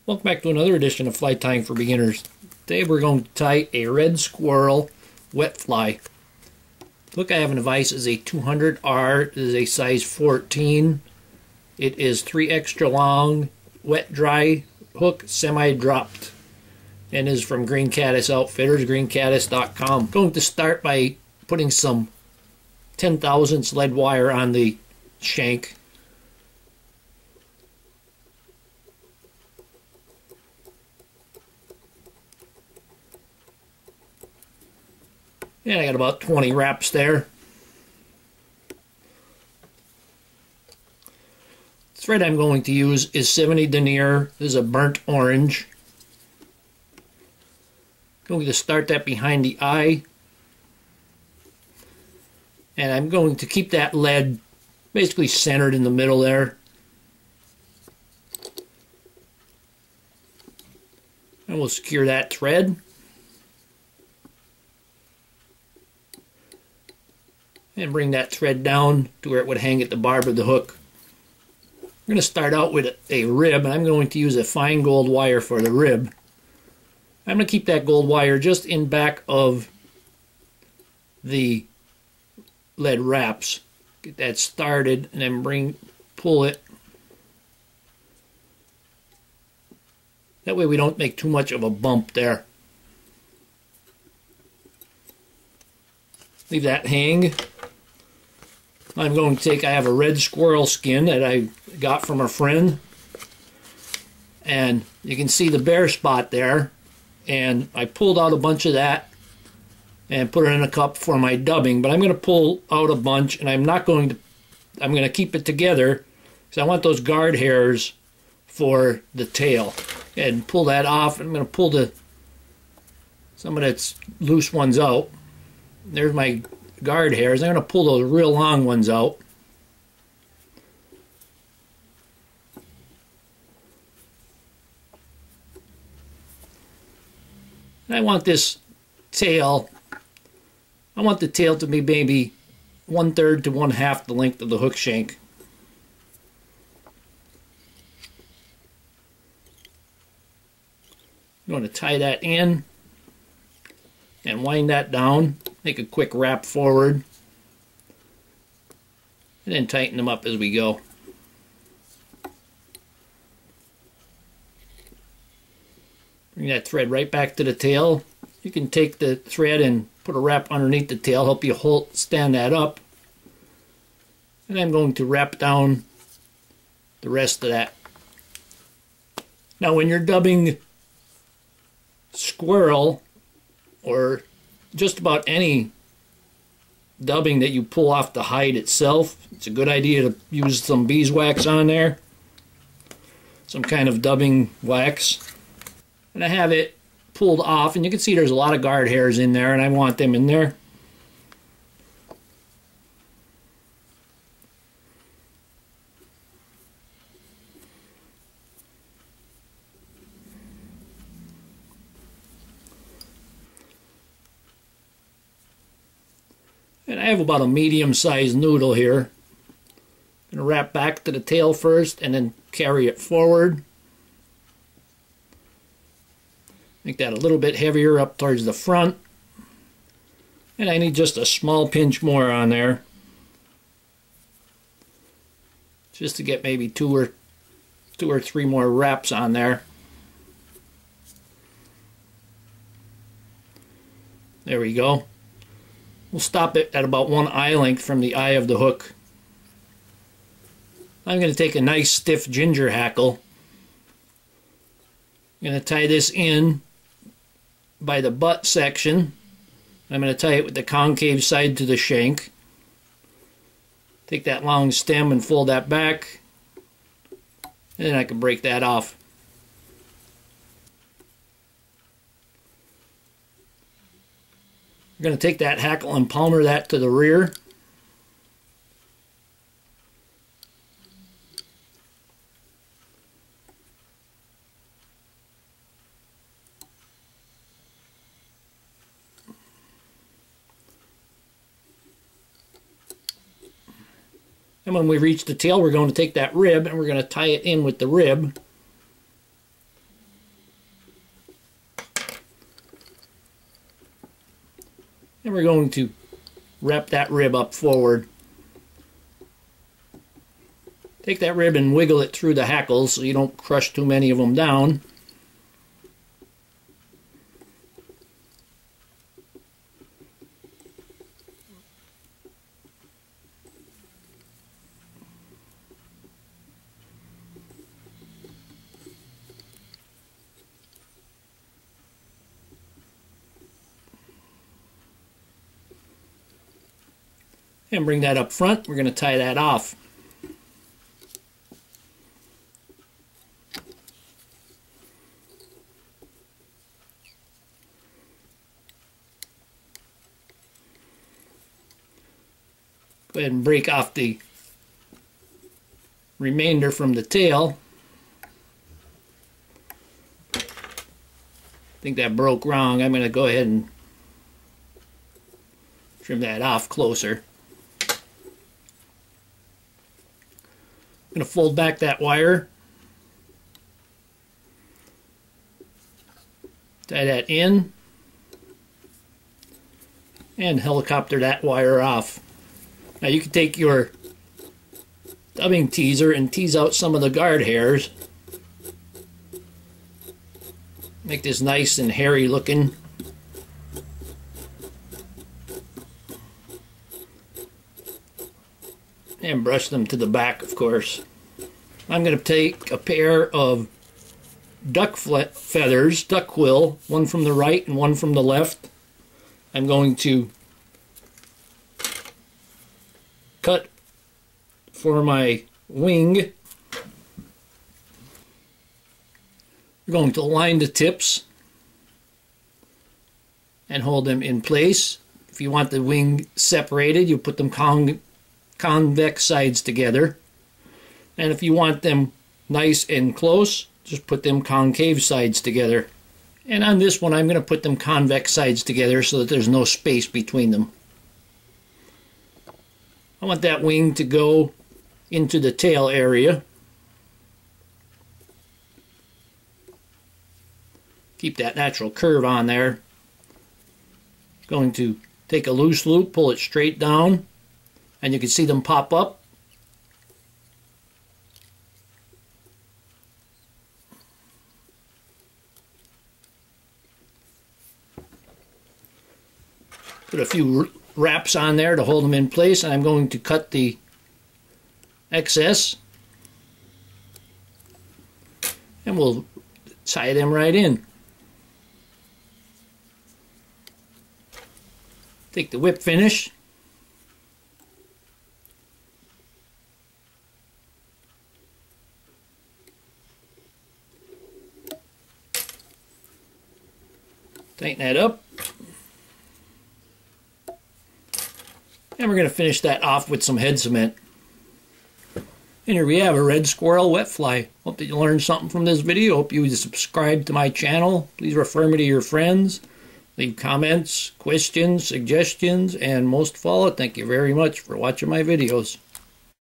Welcome back to another edition of Fly Tying for Beginners. Today we're going to tie a red squirrel wet fly. Look, I have a device is a 200R. It is a size 14. It is 3 extra long, wet dry hook, semi-dropped, and is from Green Caddis Outfitters, greencaddis.com. I'm going to start by putting some 10 thousandths lead wire on the shank. And I got about 20 wraps there. The thread I'm going to use is 70 denier. This is a burnt orange. I'm going to start that behind the eye. And I'm going to keep that lead basically centered in the middle there. And we'll secure that thread. And bring that thread down to where it would hang at the barb of the hook. I'm going to start out with a rib, and I'm going to use a fine gold wire for the rib. I'm going to keep that gold wire just in back of the lead wraps. Get that started, and then pull it. That way we don't make too much of a bump there. Leave that hang. I'm going to take, I have a red squirrel skin that I got from a friend. And you can see the bare spot there. And I pulled out a bunch of that and put it in a cup for my dubbing. But I'm going to pull out a bunch, and I'm going to keep it together because I want those guard hairs for the tail. And pull that off. I'm going to pull some of that loose ones out. There's my guard hairs. I'm going to pull those real long ones out. And I want this tail, I want the tail to be maybe 1/3 to 1/2 the length of the hook shank. I'm going to tie that in and wind that down. Make a quick wrap forward. And then tighten them up as we go. Bring that thread right back to the tail. You can take the thread and put a wrap underneath the tail, help you stand that up. And I'm going to wrap down the rest of that. Now when you're dubbing squirrel, or just about any dubbing that you pull off the hide itself, it's a good idea to use some beeswax on there, some kind of dubbing wax. And I have it pulled off, and you can see there's a lot of guard hairs in there, and I want them in there. And I have about a medium-sized noodle here. I'm going to wrap back to the tail first and then carry it forward. Make that a little bit heavier up towards the front. And I need just a small pinch more on there. Just to get maybe two or three more wraps on there. There we go. We'll stop it at about 1 eye length from the eye of the hook. I'm going to take a nice stiff ginger hackle. I'm going to tie this in by the butt section. I'm going to tie it with the concave side to the shank. Take that long stem and fold that back. And then I can break that off. I'm going to take that hackle and palmer that to the rear. And when we reach the tail, we're going to take that rib and we're going to tie it in with the rib. And we're going to wrap that rib up forward. Take that rib and wiggle it through the hackles so you don't crush too many of them down. And bring that up front. We're going to tie that off. Go ahead and break off the remainder from the tail. I think that broke wrong. I'm going to go ahead and trim that off closer. I'm going to fold back that wire, tie that in, and helicopter that wire off. Now you can take your dubbing teaser and tease out some of the guard hairs. Make this nice and hairy looking. And brush them to the back, of course. I'm going to take a pair of duck feathers, duck quill, one from the right and one from the left. I'm going to cut for my wing. We're going to line the tips and hold them in place. If you want the wing separated, you put them convex sides together, and if you want them nice and close, just put them concave sides together. And on this one I'm going to put them convex sides together so that there's no space between them. I want that wing to go into the tail area. Keep that natural curve on there. Going to take a loose loop, pull it straight down, and you can see them pop up. Put a few wraps on there to hold them in place, and I'm going to cut the excess, and we'll tie them right in. Take the whip finish, tighten that up, and we're going to finish that off with some head cement. And here we have a red squirrel wet fly. Hope that you learned something from this video. Hope you subscribe to my channel. Please refer me to your friends. Leave comments, questions, suggestions, and most of all, thank you very much for watching my videos.